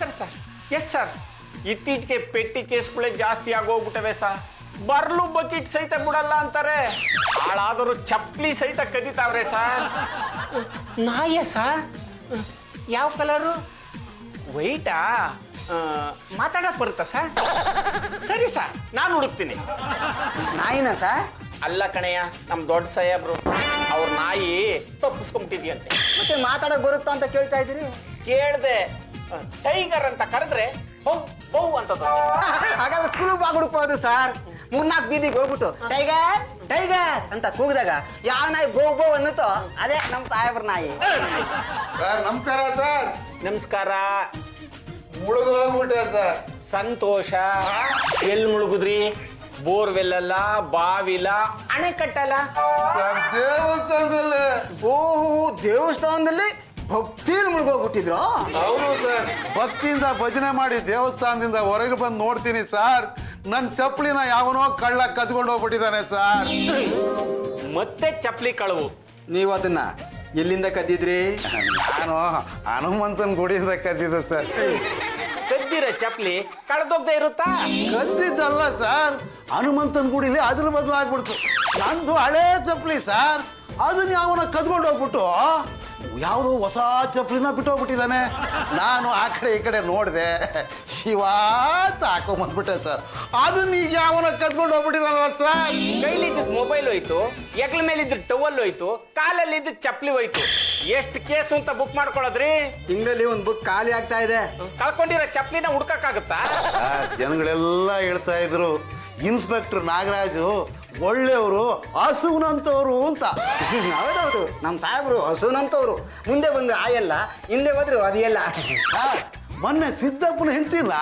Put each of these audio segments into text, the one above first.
ನಮಸ್ಕಾರ sir. Yes sir, ಇತ್ತೀಚೆಗೆ ಪೆಟ್ಟಿ ಕೇಸ್ಗಳೇ ಜಾಸ್ತಿ ಆಗೋಗ್ಬಿಟ್ಟವೆ ಸರ್. ಬರ್ಲು ಬಕೆಟ್ ಸಹಿತ ಬಿಡಲ್ಲ ಅಂತಾರೆ. ಹಾಳಾದರೂ ಚಪ್ಪಲಿ ಸಹಿತ ಕದೀತಾವ್ರೆ ಸರ್. ನಾಯ ಸರ್? ಯಾವ ಕಲರು? ವೈಟಾ? ಮಾತಾಡಕ್ ಬರುತ್ತಾ ಸರ್? ಸರಿ ಸರ್, ನಾನು ಹುಡುಕ್ತೀನಿ. ನಾಯಿನ ಸರ್? ಅಲ್ಲ ಕಣಯ್ಯ, ನಮ್ಮ ದೊಡ್ಡ ಸಾಹೇಬ್ರು ಅವ್ರ ನಾಯಿ ತಪ್ಪಿಸ್ಕೊಂಬಿಟ್ಟಿದ್ಯಂತೆ. ಮತ್ತೆ ಮಾತಾಡಕ್ ಬರುತ್ತಾ ಅಂತ ಕೇಳ್ತಾ ಇದ್ದೀರಿ? ಕೇಳ್ದೆ. ಟೈಗರ್ ಅಂತ ಕರೆದ್ರೆ ಬೌ ಬೌ ಅಂತ. ಹಾಗಾದ್ರೆ ಸುಲಭವಾಗಿ ಹುಡುಕ್ಬೋದು ಸರ್. 3-4 ಬೀದಿಗೆ ಹೋಗ್ಬಿಟ್ಟು ಟೈಗರ್ ಟೈಗರ್ ಅಂತ ಕೂಗಿದಾಗ ಯಾವ ನಾಯಿ ಬೋ ಬೋ ಅನ್ನುತ್ತೋ ಅದೇ ನಮ್ಮ ಸಾಹೇಬ್ರ ನಾಯಿ. ಸರ್ ನಮಸ್ಕಾರ ಸರ್. ನಮಸ್ಕಾರ. ಮುಳುಗೋಗ್ಬಿಟ್ಟೆ ಸರ್. ಸಂತೋಷ. ಎಲ್ಲಿ ಮುಳುಗುದ್ರಿ? ಬೋರ್ವೆಲ್ ಅಲ್ಲ, ಬಾವಿಲ, ಅಣೆಕಟ್ಟಲ್ಲ? ಸರ್ ದೇವಸ್ಥಾನದಲ್ಲಿ. ಓಹೋ, ದೇವಸ್ಥಾನದಲ್ಲಿ ಭಕ್ತಿಯಲ್ಲಿ ಮುಳುಗೋಗ್ಬಿಟ್ಟಿದ್ರು? ಹೌದು ಸರ್, ಭಕ್ತಿಯಿಂದ ಭಜನೆ ಮಾಡಿ ದೇವಸ್ಥಾನದಿಂದ ಹೊರಗೆ ಬಂದು ನೋಡ್ತೀನಿ ಸರ್, ನನ್ನ ಚಪ್ಪಲಿನ ಯಾವನೋ ಕಳ್ಳ ಕದ್ಕೊಂಡು ಹೋಗ್ಬಿಟ್ಟಿದ್ದಾನೆ ಸರ್. ಮತ್ತೆ ಚಪ್ಪಲಿ ಕಳವು. ನೀವು ಅದನ್ನ ಎಲ್ಲಿಂದ ಕದ್ದಿದ್ರಿ? ನಾನು ಹನುಮಂತನ ಗುಡಿಯಿಂದ ಕದ್ದಿದ್ದೆ ಸರ್. ಕದ್ದಿರ ಚಪ್ಪಲಿ ಕಳೆದೋಗ್ದೇ ಇರುತ್ತಾ? ಕದ್ದಿದ್ದಲ್ಲ ಸರ್, ಹನುಮಂತನ ಗುಡಿಲಿ ಅದ್ರ ಬದಲು ಆಗ್ಬಿಡ್ತು. ನಂದು ಹಳೇ ಚಪ್ಪಲಿ ಸರ್, ಅದನ್ನ ಯಾವನ ಕದ್ಕೊಂಡು ಹೋಗ್ಬಿಟ್ಟು ಯಾವುದೋ ಹೊಸ ಚಪ್ಪಲಿನ ಬಿಟ್ಟು ಹೋಗ್ಬಿಟ್ಟಿದ್ದಾನೆ. ನಾನು ಆ ಕಡೆ ಈ ಕಡೆ ನೋಡಿದೆ, ಶಿವ ಅಂತ ಹಾಕೊಂಬಂದ್ಬಿಟ್ಟೆ ಸರ್. ಅದನ್ನ ಈಗ ಯಾವನ ಕದ್ಕೊಂಡು ಹೋಗ್ಬಿಟ್ಟಿದಾನಲ್ಲ ಸರ್. ಕೈಲಿದ್ದ ಮೊಬೈಲ್ ಹೋಯ್ತು, ಎಗ್ಲ ಮೇಲಿದ್ದ ಟವಲ್ ಹೋಯ್ತು, ಕಾಲಲ್ಲಿ ಇದ್ದ ಚಪ್ಪಲಿ ಹೋಯ್ತು. ಎಷ್ಟು ಕೇಸು ಅಂತ ಬುಕ್ ಮಾಡ್ಕೊಳ್ಳೋದ್ರಿ? ತಿಂಗಳಲ್ಲಿ ಒಂದು ಬುಕ್ ಖಾಲಿ ಆಗ್ತಾ ಇದೆ. ಕಳ್ಕೊಂಡಿರೋ ಚಪ್ಪಲಿನ ಹುಡ್ಕಕ್ಕಾಗತ್ತಾ? ಜನಗಳೆಲ್ಲ ಹೇಳ್ತಾ ಇದ್ರು ಇನ್ಸ್ಪೆಕ್ಟರ್ ನಾಗರಾಜು ಒಳ್ಳೆಯವರು, ಹಸುನಂತವ್ರು ಅಂತ. ಹೌದೌದು, ನಮ್ಮ ಸಾಹೇಬ್ರು ಹಸುನಂತವ್ರು. ಮುಂದೆ ಬಂದು ಆಯಲ್ಲ, ಹಿಂದೆ ಹೋದ್ರು ಅದೆಲ್ಲ. ಮೊನ್ನೆ ಸಿದ್ದಪ್ಪನ ಹೆಂಡ್ತಿಲ್ಲ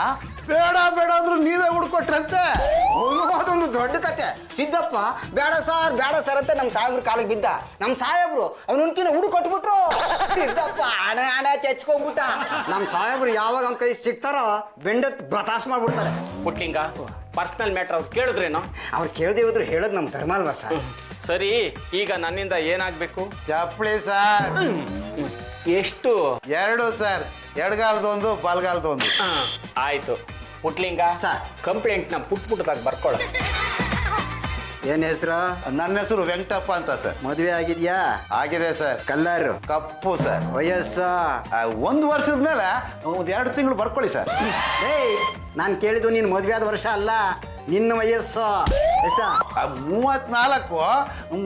ಬೇಡ ಬೇಡ ಅಂದ್ರು ನೀವೇ ಹುಡ್ಕೊಟ್ರಂತೆ. ಅದೊಂದು ದೊಡ್ಡ ಕತೆ. ಸಿದ್ದಪ್ಪ ಬೇಡ ಸರ್ ಅಂತ ನಮ್ಮ ಸಾಹೇಬ್ರು ಕಾಲಿಗೆ ಬಿದ್ದ. ನಮ್ಮ ಸಾಹೇಬ್ರು ಅವನಕಿನ ಹುಡು ಕೊಟ್ಬಿಟ್ರು. ಸಿದ್ದಪ್ಪ ಹಣೆ ಚೆಚ್ಕೊಂಡ್ಬಿಟ್ಟ. ನಮ್ಮ ಸಾಹೇಬ್ರು ಯಾವಾಗ ಅವ್ನ ಕೈ ಸಿಗ್ತಾರೋ ಬೆಂಡತ್ ಬತಾಸ್ ಮಾಡ್ಬಿಡ್ತಾರೆ. ಪುಟ್ಲಿಂಗ, ಪರ್ಸನಲ್ ಮ್ಯಾಟರ್ ಅವ್ರು ಕೇಳಿದ್ರೇನೋ? ಅವ್ರು ಕೇಳದೆ ಹೋದ್ರು ಹೇಳೋದು ನಮ್ಮ ಧರ್ಮ ಅಲ್ವಾ ಸರ್? ಸರಿ, ಈಗ ನನ್ನಿಂದ ಏನಾಗ್ಬೇಕು? ಚಪ್ಪಲಿ ಸರ್. ಎಷ್ಟು? 2 ಸರ್, ಎಡಗಾಲದೊಂದು ಬಲಗಾಲದೊಂದು. ಆಯ್ತು. ಪುಟ್ಲಿಂಗ ಸರ್, ಕಂಪ್ಲೇಂಟ್ ನ ಪುಟ್ಟದಾಗಿ ಬರ್ಕೊಳ್ಳ. ಏನ್ ಹೆಸರು? ನನ್ನ ಹೆಸರು ವೆಂಕಟಪ್ಪ ಅಂತ ಸರ್. ಮದುವೆ ಆಗಿದ್ಯಾ? ಆಗಿದೆ ಸರ್. ಕಲ್ಲರು? ಕಪ್ಪು ಸರ್. ವಯಸ್ಸು? 1 ವರ್ಷದ ಮೇಲೆ 2 ತಿಂಗಳು ಬರ್ಕೊಳ್ಳಿ ಸರ್. ಏಯ್, ನಾನು ಕೇಳಿದ್ದು ನೀನು ಮದುವೆ ಆದ ವರ್ಷ ಅಲ್ಲ, ನಿನ್ನ ವಯಸ್ಸು ಎಷ್ಟ? 34.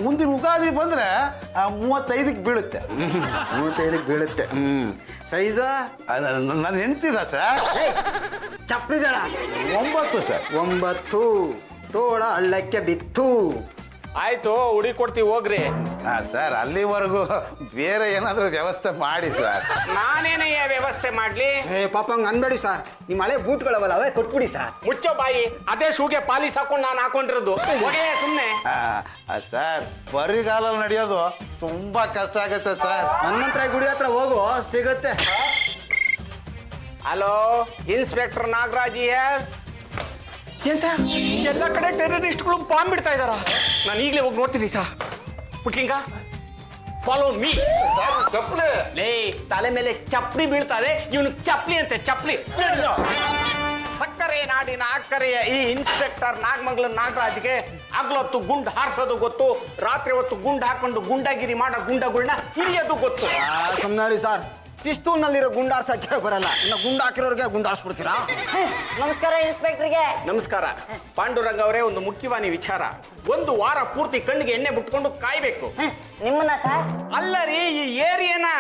ಮುಂದಿನ ಉಗಾದಿ ಬಂದ್ರೆ 35ಕ್ಕೆ ಬೀಳುತ್ತೆ. 35ಕ್ಕೆ ಬೀಳುತ್ತೆ. ಸೈಜ? ನನ್ನ ಹೆಂಡ್ತಿದ ಸರ್. ಚಪ್ಪಲಿದಾಳ? 9 ಸರ್. 9. ತೋಳ ಹಳ್ಳಕ್ಕೆ ಬಿತ್ತು. ಆಯ್ತು, ಹುಡಿ ಕೊಡ್ತೀವಿ ಹೋಗ್ರಿ. ಸರ್, ಅಲ್ಲಿವರೆಗೂ ಬೇರೆ ಏನಾದ್ರೂ ವ್ಯವಸ್ಥೆ ಮಾಡಿ ಸರ್. ನಾನೇನೇ ವ್ಯವಸ್ಥೆ ಮಾಡ್ಲಿ? ಪಾಪ ಹಂಗ ಅನ್ಬೇಡಿ ಸರ್, ನಿಮ್ಮ ಹಳೆ ಬೂಟ್ಗಳವಲ್ಲ ಅವೇ ಕೊಟ್ಬಿಡಿ ಸರ್. ಮುಚ್ಚೋ ಬಾಯಿ. ಅದೇ ಶೂಗೆ ಪಾಲಿಸ್ ಹಾಕೊಂಡು ನಾನು ಹಾಕೊಂಡಿರೋದು. ಹೊಗೆ ಸುಮ್ನೆ. ಸರ್, ಬರಿಗಾಲಲ್ಲಿ ನಡೆಯೋದು ತುಂಬಾ ಕಷ್ಟ ಆಗತ್ತೆ ಸರ್. ಹನುಮಂತರಾಯ ಗುಡಿ ಹತ್ರ ಹೋಗು, ಸಿಗುತ್ತೆ. ಹಲೋ, ಇನ್ಸ್ಪೆಕ್ಟರ್ ನಾಗರಾಜ್ ಏನ್ ಸರ್? ಎಲ್ಲ ಕಡೆ ಟೆರರಿಸ್ಟ್ಗಳು ಬಾಂಬ್ ಬಿಡ್ತಾ ಇದಾರ. ನಾನು ಈಗಲೇ ಹೋಗಿ ನೋಡ್ತೀನಿ ಸರ್. ಪುಟ್ಲಿಂಗ, follow me. ಚಪ್ಪಲಿ ಲೇ, ತಲೆ ಮೇಲೆ ಚಪ್ಪಲಿ ಬೀಳ್ತಾರೆ, ಇವನು ಚಪ್ಪಲಿ ಅಂತೆ ಚಪ್ಪಲಿ. ಸಕ್ಕರೆ ನಾಡಿನ ಅಕ್ಕರೆಯ ಈ ಇನ್ಸ್ಪೆಕ್ಟರ್ ನಾಗಮಂಗಲ ನಾಗರಾಜ್ಗೆ ಹಗಲೊತ್ತು ಗುಂಡು ಹಾರಿಸೋದು ಗೊತ್ತು, ರಾತ್ರಿ ಹೊತ್ತು ಗುಂಡು ಹಾಕೊಂಡು ಗುಂಡಾಗಿರಿ ಮಾಡೋ ಗುಂಡಗಳನ್ನ ಹಿಡಿಯೋದು ಗೊತ್ತು. ಸುಮ್ನಾರಿ ಸರ್, ಪಿಸ್ತೂಲ್ನಲ್ಲಿರೋ ಗುಂಡಾರ್ಸಕ್ಕೆ ಬರಲ್ಲ, ಇನ್ನು ಗುಂಡು ಹಾಕಿರೋರಿಗೆ ಗುಂಡಾರ್ಸ್ಬಿಡ್ತೀರಾ? ನಮಸ್ಕಾರ ಇನ್ಸ್ಪೆಕ್ಟರ್ಗೆ. ನಮಸ್ಕಾರ. ಪಾಂಡುರಂಗ ಅವರೇ, ಒಂದು ಮುಖ್ಯವಾದ ವಿಚಾರ. 1 ವಾರ ಪೂರ್ತಿ ಕಣ್ಣಿಗೆ ಎಣ್ಣೆ ಬಿಟ್ಕೊಂಡು ಕಾಯ್ಬೇಕು. ನಿಮ್ಮನ್ನ ಸರ್? ಅಲ್ಲ ರೀ, ಈ ಏರಿಯಾನ.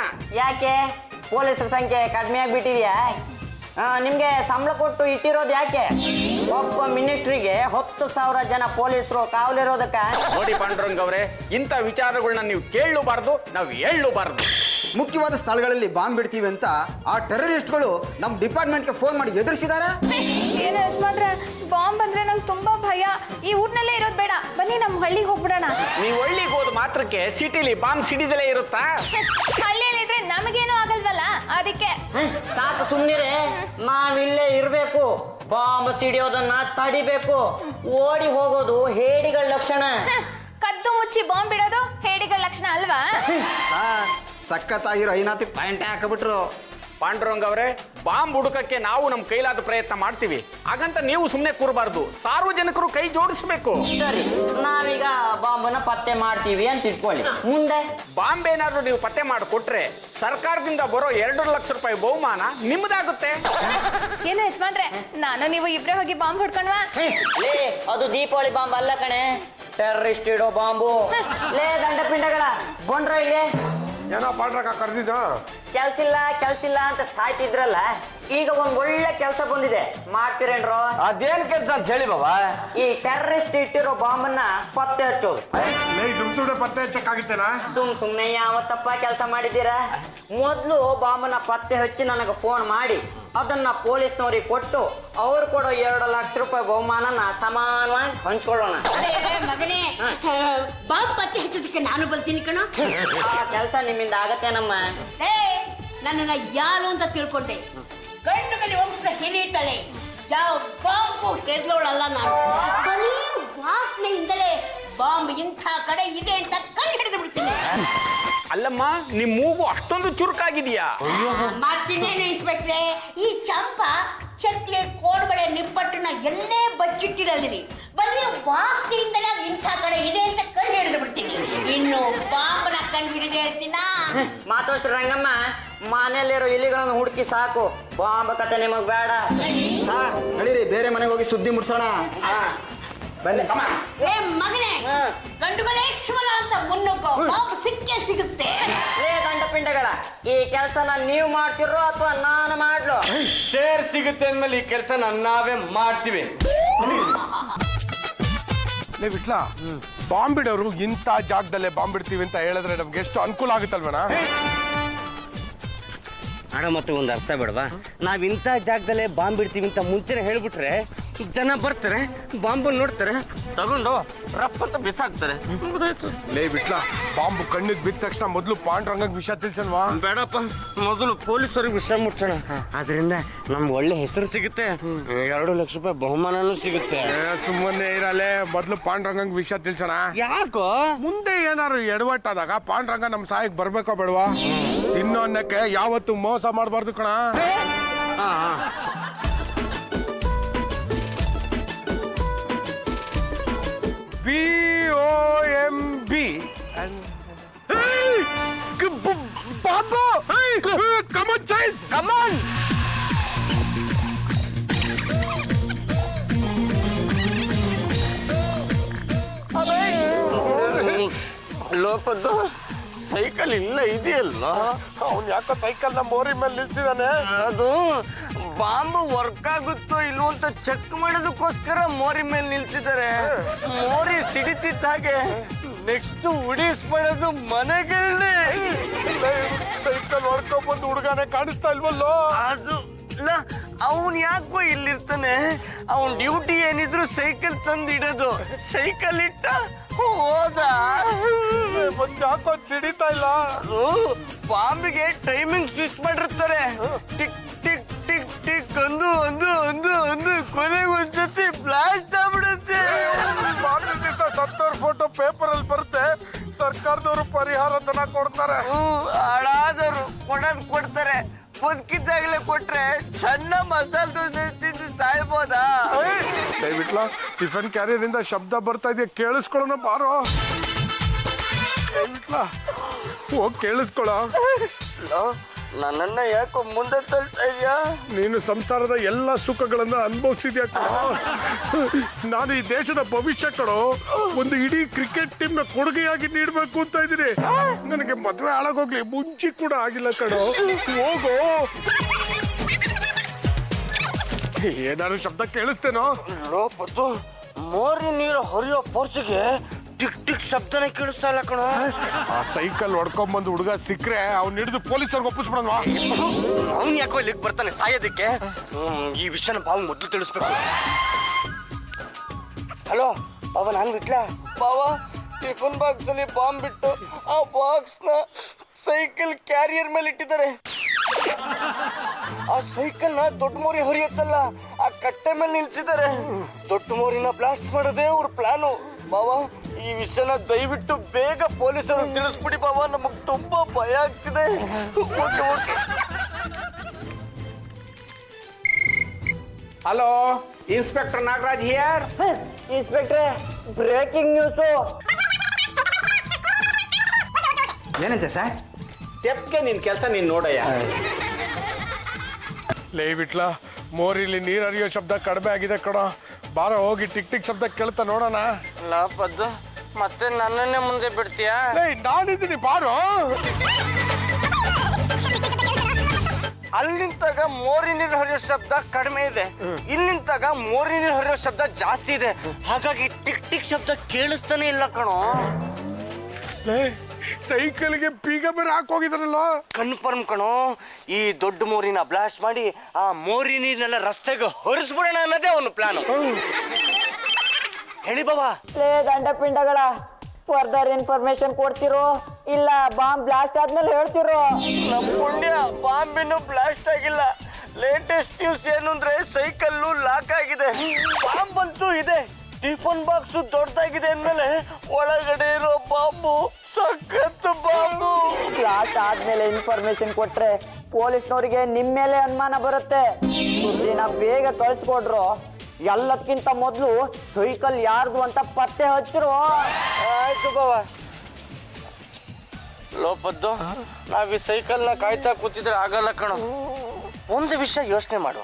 ಯಾಕೆ? ಪೊಲೀಸರ ಸಂಖ್ಯೆ ಕಡಿಮೆ ಆಗ್ಬಿಟ್ಟಿದ್ಯಾ? ನಿಮ್ಗೆ ಸಂಬಳ ಕೊಟ್ಟು ಇಟ್ಟಿರೋದು ಯಾಕೆ? ಒಬ್ಬ ಮಿನಿಸ್ಟ್ರಿಗೆ 10,000 ಜನ ಪೊಲೀಸರು ಕಾವಲಿರೋದಕ್ಕ? ನೋಡಿ ಪಾಂಡುರಂಗ ಅವರೇ, ಇಂಥ ವಿಚಾರಗಳನ್ನ ನೀವು ಕೇಳಲೂಬಾರ್ದು, ನಾವು ಹೇಳಲೂಬಾರ್ದು. ಮುಖ್ಯವಾದ ಸ್ಥಳಗಳಲ್ಲಿ ಬಾಂಬ್ ಬಿಡ್ತೀವಿ ಅಂತ ಆ ಟೆರರಿಸ್ಟ್ಗಳು ನಮ್ಮ ಡಿಪಾರ್ಟ್ಮೆಂಟ್ಗೆ ಫೋನ್ ಮಾಡಿ ಎದುರಿಸಿದಾರ. ಏನು ಯಜಮಾನ್ರೆ, ಬಾಂಬ್ ಅಂದ್ರೆ ನಂಗೆ ತುಂಬಾ ಭಯ. ಈ ಊರ್ನಲ್ಲೇ ಇರೋದು ಬೇಡ, ಬನ್ನಿ ನಮ್ಮ ಹಳ್ಳಿಗೆ ಹೋಗ್ಬಿಡೋಣ. ನೀವು ಹಳ್ಳಿಗೆ ಹೋದ ಮಾತ್ರಕ್ಕೆ ಸಿಟಿಲಿ ಬಾಂಬ್ ಸಿಡಿದಲೇ ಇರುತ್ತಾ? ಹಳ್ಳಿಯಲ್ಲಿದ್ರೆ ನಮಗೇನು ಆಗಲ್ವಲ್ಲ, ಅದಕ್ಕೆ. ಸಾಕು ಸುಮ್ಮನಿರೆ, ನಾವಿಲ್ಲೇ ಇರಬೇಕು. ಬಾಂಬ್ ಸಿಡಿಯೋದನ್ನ ತಡಿಬೇಕು. ಓಡಿ ಹೋಗೋದು ಹೇಡಿಗಳ ಲಕ್ಷಣ. ಕದ್ದು ಮುಚ್ಚಿ ಬಾಂಬ್ ಬಿಡೋದು ಹೇಡಿಗಳ ಲಕ್ಷಣ ಅಲ್ವಾ? ಸಖತ್ತಾಗಿರೋ ಐನಾತಿ ಪ್ಯಾಂಟ್ ಹಾಕಬಿಟ್ರು. ಪಾಂಡುರಂಗ್ ಅವರೇ, ಬಾಂಬ್ ಹುಡುಕಕ್ಕೆ ನಾವು ನಮ್ಮ ಕೈಲಾದ ಪ್ರಯತ್ನ ಮಾಡ್ತೀವಿ. ಹಾಗಂತ ನೀವು ಸುಮ್ಮನೆ ಕೂರಬಾರ್ದು, ಸಾರ್ವಜನಿಕರು ಕೈ ಜೋಡಿಸ್ಬೇಕು. ಸರಿ, ನಾವೀಗ ಬಾಂಬನ್ನ ಪತ್ತೆ ಮಾಡ್ತೀವಿ ಅಂತ ಇಟ್ಕೊಳ್ಳಿ. ಮುಂದೆ ಬಾಂಬ್ ಏನಾದ್ರು ನೀವು ಪತ್ತೆ ಮಾಡಿಕೊಟ್ರೆ ಸರ್ಕಾರದಿಂದ ಬರೋ 2 ಲಕ್ಷ ರೂಪಾಯಿ ಬಹುಮಾನ ನಿಮ್ಮದಾಗುತ್ತೆ. ಏನು ಯಜಮಾನ್ರೆ, ನಾನು ನೀವು ಇಬ್ರೇ ಹೋಗಿ ಬಾಂಬ್ ಹೊಡ್ಕೊಂಡ್ವಾ? ಲೇ, ಅದು ದೀಪಾವಳಿ ಬಾಂಬ್ ಅಲ್ಲ ಕಣೆ, ಟೆರರಿಸ್ಟ್ ಇಡೋ ಬಾಂಬು. ಲೇ ದಂಡ ಪಿಂಡಗಳ ಬಂಡ್ರ ಇಲ್ಲಿ. ಏನೋ ಪಾಂಡ್ರಕ್ಕ ಕರೆದಿದ್ದ? ಕೆಲ್ಸಿಲ್ಲ ಅಂತ ಸಾಯ್ತಿದ್ರಲ್ಲ, ಈಗ ಒಂದ್ ಒಳ್ಳೆ ಕೆಲಸ ಬಂದಿದೆ, ಮಾಡ್ತೀರೇನ್ರೋ? ಅದೇನ್ ಕೆಲಸ ಅಂತ ಹೇಳಿ ಬಾಬಾ. ಈ ಟೆರರಿಸ್ಟ್ ಇಟ್ಟಿರೋ ಬಾಂಬನ್ನ ಪತ್ತೆ ಹಚ್ಚೋದು. ಸುಮ್ನೆ ಪತ್ತೆ ಹಚ್ಚಕ್ಕಾಗುತ್ತೇನಾ? ಸುಮ್ನೆ ಯಾವ ತಪ್ಪ ಕೆಲಸ ಮಾಡಿದ್ದೀರಾ? ಮೊದ್ಲು ಬಾಂಬನ್ನ ಪತ್ತೆ ಹಚ್ಚಿ ನನಗೆ ಫೋನ್ ಮಾಡಿ ಅದನ್ನ ಪೊಲೀಸ್ನವ್ರಿಗೆ ಕೊಟ್ಟು ಅವ್ರು ಕೊಡೋ 2 ಲಕ್ಷ ರೂಪಾಯಿ ಬಹುಮಾನನ ಸಮಾನವಾಗಿ ಹಂಚ್ಕೊಳ್ಳೋಣ. ಮಗನೇ, ಬಾಂಬ್ ಪತ್ತೆ ಹಚ್ಚೋದಕ್ಕೆ ನಾನು ಬರ್ತೀನಿ ಕಣ. ಆ ಕೆಲಸ ನಿಮ್ಮಿಂದ ಆಗತ್ತೇನಮ್ಮ? ನನ್ನನ್ನ ಯಾರು ಅಂತ ತಿಳ್ಕೊಂಡೆ. ಗಂಡುಗಲಿ ವಂಶದ ಹಿರಿಯ ತಲೆ, ಯಾವ ಬಾಂಬು ಹೆದ್ಲೋಳಲ್ಲ ನಾನು. ಬರೀ ವಾಸನೆಯಿಂದಲೇ ಬಾಂಬ್ ಇಂಥ ಕಡೆ ಇದೆ ಅಂತ ಕಂಡು ಹಿಡಿದು ಬಿಡ್ತೀನಿ. ಅಲ್ಲಮ್ಮ, ನಿಮ್ ಮೂಗು ಅಷ್ಟೊಂದು ಚುರುಕಾಗಿದೆಯಾ? ಮತ್ತಿನ್ನೇನು ಇನ್ಸ್ಪೆಕ್ಟ್ರೆ, ಈ ಚಂಪ ಚಕ್ಲಿ ಕೋಡ್ಬಳೆ ನಿಪ್ಪಟ್ಟನ್ನ ಎಲ್ಲೇ ಬಚ್ಚಿಟ್ಟಿರಲಿ, ಬರೀ ವಾಸನೆಯಿಂದಲೇ ಅದು ಇಂಥ ಕಡೆ ಇದೆ ಅಂತ ಕಂಡು ಹಿಡಿದು ಬಿಡ್ತೀನಿ. ಇನ್ನು ಬಾಂಬನ ಕಂಡು ಹಿಡಿದೇ ಇರ್ತೀನ. ಮಾತೋಶ್ರೀ ರಂಗಮ್ಮ, ಮನೆಯಲ್ಲಿರೋ ಇಲಿಗಳನ್ನು ಹುಡುಕಿ ಸಾಕು, ಬಾಂಬ್ ಕತೆ ನಿಮಗ್ ಬೇಡ. ಸರ್ ನಡೀರಿ, ಬೇರೆ ಮನೆಗೆ ಹೋಗಿ ಸುದ್ದಿ ಮುಟ್ಸೋಣ. ಬನ್ನಿ. ಏ ಮಗನೇ, ಗಂಡುಗಲೇಶ್ವರ ಅಂತ ಮುನ್ನುಗ್ಗೋ, ಬಾಂಬ್ ಸಿಕ್ಕೇ ಸಿಗುತ್ತೆ. ಲೇ ಗಂಡ ಪಿಂಡಗಳ, ಈ ಕೆಲಸನ ನೀವು ಮಾಡ್ತಿರೋ ಅಥವಾ ನಾನು ಮಾಡ್ಲೋ? ಶೇರ್ ಸಿಗುತ್ತೆ ಅಂದ್ಮೇಲೆ ಈ ಕೆಲಸ ನಾವೇ ಮಾಡ್ತೀವಿ. ಲೇ ವಿಟ್ಲ, ಬಾಂಬ್ ಇಡೋರು ಇಂಥ ಜಾಗದಲ್ಲೇ ಬಾಂಬ್ ಇಡ್ತೀವಿ ಅಂತ ಹೇಳಿದ್ರೆ ನಮ್ಗೆ ಎಷ್ಟು ಅನುಕೂಲ ಆಗುತ್ತಲ್ವೇಣ? ಅಣ್ಣ, ಮತ್ತೆ ಒಂದು ಅರ್ಥ ಬೇಡವಾ? ನಾವ್ ಇಂಥ ಜಾಗದಲ್ಲೇ ಬಾಂಬ್ ಇಡ್ತೀವಿ ಅಂತ ಮುಂಚೆನೆ ಹೇಳ್ಬಿಟ್ರೆ ಜನ ಬರ್ತಾರೆ, ಬಾಂಬ್ ನೋಡ್ತಾರೆ, ತಗೊಂಡು ರಪ್ಪ ಅಂತ ಬಿಸಾಕ್ತಾರೆ. ಲೇ ವಿಟ್ಲ, ಬಾಂಬ್ ಕಣ್ಣಿಗೆ ಬಿದ್ದ ತಕ್ಷಣ ಮೊದಲು ಪಾಂಡ್ರಂಗಂಗ್ ವಿಷಯ ತಿಳಿಸಲ್ವಾ? ಬೇಡಪ್ಪ, ಮೊದಲು ಪೊಲೀಸರಿಗೆ ವಿಷಯ ಮುಟ್ಸೋಣ. ಅದರಿಂದ ನಮ್ಗೆ ಒಳ್ಳೆ ಹೆಸರು ಸಿಗುತ್ತೆ, 2 ಲಕ್ಷ ರೂಪಾಯಿ ಬಹುಮಾನನೂ ಸಿಗುತ್ತೆ. ಸುಮ್ಮನೆ ಇರಲ್ಲೇ, ಮೊದಲು ಪಾಂಡ್ರಂಗಂಗ್ ವಿಷಯ ತಿಳಿಸೋಣ. ಯಾಕೋ? ಮುಂದೆ ಏನಾದ್ರು ಎಡವಟ್ಟಾದಾಗ ಪಾಂಡ್ರಂಗ ನಮ್ ಸಹಾಯಕ್ಕೆ ಬರ್ಬೇಕೋ ಬೇಡವಾ? ಇನ್ನೊಂದಕ್ಕೆ ಯಾವತ್ತು ಮೋಸ ಮಾಡಬಾರ್ದು ಕಣ. BOMB ಬಾಬು, ಕಮನ್ ಚೈಸ್, ಕಮನ್. ಲೋಪದ್ದು ಸೈಕಲ್ ಇಲ್ಲ ಇದೆಯಲ್ಲ, ಅವ್ನು ಯಾಕೋ ಸೈಕಲ್ ನ ಮೋರಿ ಮೇಲೆ ನಿಲ್ಸಿದಾನೆ. ಅದು ಬಾಂಬ್ ವರ್ಕ್ ಆಗುತ್ತೋ ಇಲ್ವೋ ಅಂತ ಚೆಕ್ ಮಾಡೋದಕ್ಕೋಸ್ಕರ ಮೋರಿ ಮೇಲೆ ನಿಲ್ಸಿದ್ದಾರೆ. ಮೋರಿ ಸಿಡಿತಿದ್ದ ಹಾಗೆ ನೆಕ್ಸ್ಟ್ ಉಡಿಸ್ಬಿಡೋದು ಮನೆಗಳನ್ನೇ. ಸೈಕಲ್ ಹೊಡ್ಕೊಂಡ್ ಬಂದು ಹುಡುಗನೇ ಕಾಣಿಸ್ತಾ ಇಲ್ವಲ್ಲೋ? ಅದು ಅವನ್ ಯಾಕೋ ಇಲ್ಲಿರ್ತಾನೆ? ಅವನ್ ಡ್ಯೂಟಿ ಏನಿದ್ರು ಸೈಕಲ್ ತಂದು ಇಡೋದು. ಸೈಕಲ್ ಇಟ್ಟ ಹೋದ. ಬಂದು ಯಾಕೋ ಸಿಡಿತಾ ಇಲ್ಲ. ಅದು ಬಾಂಬಿಗೆ ಟೈಮಿಂಗ್ ಫಿಕ್ಸ್ ಮಾಡಿರ್ತಾರೆ. ಟಿಕ್ ಟಿಕ್ ಟಿಕ್ ಟಿಕ್ ಅಂದು ಅಂದು ಅಂದು ಅಂದು ಕೊನೆಗೆ ಒಂದ್ಸತಿ ಬ್ಲಾಸ್ಟ್ ಆಗ್ಬಿಡುತ್ತೆ. ಸತ್ತೋರ್ ಫೋಟೋ ಪೇಪರ್ ಅಲ್ಲಿ ಬರುತ್ತೆ, ಸರ್ಕಾರದವರು ಪರಿಹಾರ ಧನ ಕೊಡ್ತಾರೆ. ಹಾಳಾದವರು ಕೊಡ್ತಾರೆ. ಬದುಕಿದ್ದಾಗಲೇ ಕೊಟ್ರೆ ಚೆನ್ನ ಮಸಾಲೆ ದೋಸೆ ತಿಂದು ಸಾಯ್ಬೋದಾ? ದಯವಿಟ್ಲ, ಟಿಫನ್ ಕ್ಯಾರಿಯರ್ ಇಂದ ಶಬ್ದ ಬರ್ತಾ ಇದೆಯಾ, ಕೇಳಿಸ್ಕೊಳ್ಳೋಣ ಬಾರೋ. ದಯವಿಟ್ಲ ಹೋಗಿ ಕೇಳಿಸ್ಕೊಳ್ಳೋ. ನನ್ನನ್ನ ಯಾಕೋ ಮುಂದೆ ತಳ್ತಾ ಇದೆಯಾ? ನೀನು ಸಂಸಾರದ ಎಲ್ಲ ಸುಖಗಳನ್ನ ಅನುಭವಿಸಿದ್ಯಾ ಕಣೋ. ನಾನು ಈ ದೇಶದ ಭವಿಷ್ಯ ಕಣೋ. ಒಂದು ಇಡೀ ಕ್ರಿಕೆಟ್ ಟೀಮ್ ನ ಕೊಡುಗೆಯಾಗಿ ನೀಡಬೇಕು ಅಂತ ಇದ್ದೀನಿ. ನನಗೆ ಮದ್ವೆ ಹಾಳಾಗೋಗ್ಲಿ, ಮುಂಚೆ ಕೂಡ ಆಗಿಲ್ಲ ಕಣೋ. ಹೋಗೋ. ಏನಾದ್ರು ಶಬ್ದ ಕೇಳಿಸ್ತೇನೋ? ಲೋಪತ್ತು ಮೋರಿ ನೀರು ಹೊರಿಯೋ ಫೋರ್ಸಿಗೆ ಟಿಕ್ ಟಿಕ್ ಶಬ್ದನೇ ಕೇಳಿಸ್ತಾ ಇಲ್ಲ ಕಣೋ. ಆ ಸೈಕಲ್ ಹೊಡ್ಕೊಂಡ್ಬಂದು ಹುಡುಗ ಸಿಕ್ಕರೆ ಅವ್ನು ಹಿಡಿದು ಪೊಲೀಸರಿಗೆ ಒಪ್ಪಿಸ್ಬಿಡೋಣ. ಅವ್ನು ಯಾಕೋ ಇಲ್ಲಿಗೆ ಬರ್ತಾನೆ ಸಾಯೋದಕ್ಕೆ? ಈ ವಿಷಯನ ಬಾವು ಮೊದಲು ತಿಳಿಸ್ಬೇಕು. ಹಲೋ ಬಾಬಾ, ನಾನು ಬಿಟ್ಲಾ? ಬಾಬಾ, ಟಿಫನ್ ಬಾಕ್ಸ್ ಅಲ್ಲಿ ಬಾಂಬ್ ಬಿಟ್ಟು ಆ ಬಾಕ್ಸ್ ನ ಸೈಕಲ್ ಕ್ಯಾರಿಯರ್ ಮೇಲೆ ಇಟ್ಟಿದ್ದಾರೆ. ಆ ಸೈಕಲ್ ನ ದೊಡ್ಡ ಮೋರಿ ಹರಿಯತ್ತಲ್ಲ, ಆ ಕಟ್ಟೆ ಮೇಲೆ ನಿಲ್ಸಿದ್ದಾರೆ. ದೊಡ್ಡ ಮೋರಿನ ಬ್ಲಾಸ್ಟ್ ಮಾಡೋದೇ ಅವ್ರ ಪ್ಲಾನು. ಬಾಬಾ, ಈ ವಿಷಯನ ದಯವಿಟ್ಟು ಬೇಗ ಪೊಲೀಸರು ತಿಳಿಸ್ಬಿಡಿ ಬಾಬಾ, ನಮಗ್ ತುಂಬಾ ಭಯ ಆಗ್ತಿದೆ. Okay okay. Hello inspector Nagaraj here. ಇನ್ಸ್ಪೆಕ್ಟ್ರೆ, ಬ್ರೇಕಿಂಗ್ ನ್ಯೂಸು. ಏನಂತೆ ಸರ್? ತೆಪ್ಗೆ ನಿನ್ ಕೆಲಸ ನೀನ್ ನೋಡಯ್ಯ. ಲೇ ಬಿಟ್ಲ, ಮೋರಿಲಿ ನೀರು ಹರಿಯೋ ಶಬ್ದ ಕಡಿಮೆ ಆಗಿದೆ ಕಣ. ಬಾರ ಹೋಗಿ ಟಿಕ್ ಟಿಕ್ ಶಬ್ದ ಕೇಳ್ತಾ ನೋಡೋಣ. ಲಾ ಪದ್ದು, ಮತ್ತೆ ನನ್ನನ್ನೇ ಮುಂದೆ ಬಿಡ್ತೀಯಾ? ಲೇ ನಾನಿದ್ದೀನಿ, ಬಾರೋ. ಅಲ್ಲಿ ನಿಂತಾಗ ಮೋರಿ ನೀರು ಹರಿಯೋ ಶಬ್ದ ಕಡಿಮೆ ಇದೆ, ಇಲ್ಲಿ ನಿಂತಾಗ ಮೋರಿ ನೀರು ಹರಿಯೋ ಶಬ್ದ ಜಾಸ್ತಿ ಇದೆ. ಹಾಗಾಗಿ ಟಿಕ್ ಟಿಕ್ ಶಬ್ದ ಕೇಳಿಸ್ತಾನೆ ಇಲ್ಲ ಕಣೋ. ಲೇ ಸೈಕಲ್ಗೆ ಪೀಗ ಬೇರೆ ಹಾಕೋಗಿದಾರಲ್ಲ. ಕನ್ಫರ್ಮ್ ಕಣೋ. ಈ ದೊಡ್ಡ ಮೋರಿನ ಬ್ಲಾಸ್ಟ್ ಮಾಡಿ ಆ ಮೋರಿ ನೀರ್ನೆಲ್ಲ ರಸ್ತೆಗೆ ಹೊರಿಸ್ಬಿಡೋಣ ಅನ್ನೋದೇ ಅವನು ಪ್ಲಾನ್. ಹೇಳಿ ಬಾಬಾ. ಲೇ ಗಂಡ ಪಿಂಡಗಳ, ಫರ್ದರ್ ಇನ್ಫಾರ್ಮೇಶನ್ ಕೊಡ್ತಿರೋ ಇಲ್ಲ ಬಾಂಬ್ ಬ್ಲಾಸ್ಟ್ ಆದ್ಮೇಲೆ ಹೇಳ್ತಿರೋ? ನಮ್ಮ ಪುಣ್ಯ ಬಾಂಬಿನ್ನು ಬ್ಲಾಸ್ಟ್ ಆಗಿಲ್ಲ. ಲೇಟೆಸ್ಟ್ ನ್ಯೂಸ್ ಏನು ಅಂದ್ರೆ ಸೈಕಲ್ಲು ಲಾಕ್ ಆಗಿದೆ, ಬಾಂಬ್ ಅಂತೂ ಇದೆ. ಟಿಫನ್ ಬಾಕ್ಸ್ ದೊಡ್ಡದಾಗಿದೆ ಅಂದ್ಮೇಲೆ ಒಳಗಡೆ ಇರೋ ಬಾಂಬು ಸಖತ್ ಬಾಂಬು. ಬ್ಲಾಸ್ಟ್ ಆದ್ಮೇಲೆ ಇನ್ಫಾರ್ಮೇಶನ್ ಕೊಟ್ರೆ ಪೊಲೀಸ್ನವರಿಗೆ ನಿಮ್ಮ ಮೇಲೆ ಅನುಮಾನ ಬರುತ್ತೆ. ಸುದ್ದಿನ ಬೇಗ ಕಳ್ಸ್ಕೊಡ್ರು. ಎಲ್ಲಕ್ಕಿಂತ ಮೊದಲು ಸೈಕಲ್ ಯಾರ್ದು ಅಂತ ಪತ್ತೆ ಹಚ್ಚಿರು. ಆಯ್ತು ಬಾಬಾ. ಲೋಪದ್ದು, ನಾವ್ ಈ ಸೈಕಲ್ನ ಕಾಯ್ತಾ ಕೂತಿದ್ರೆ ಆಗಲ್ಲ ಕಣೋ. ಒಂದು ವಿಷಯ ಯೋಚನೆ ಮಾಡು.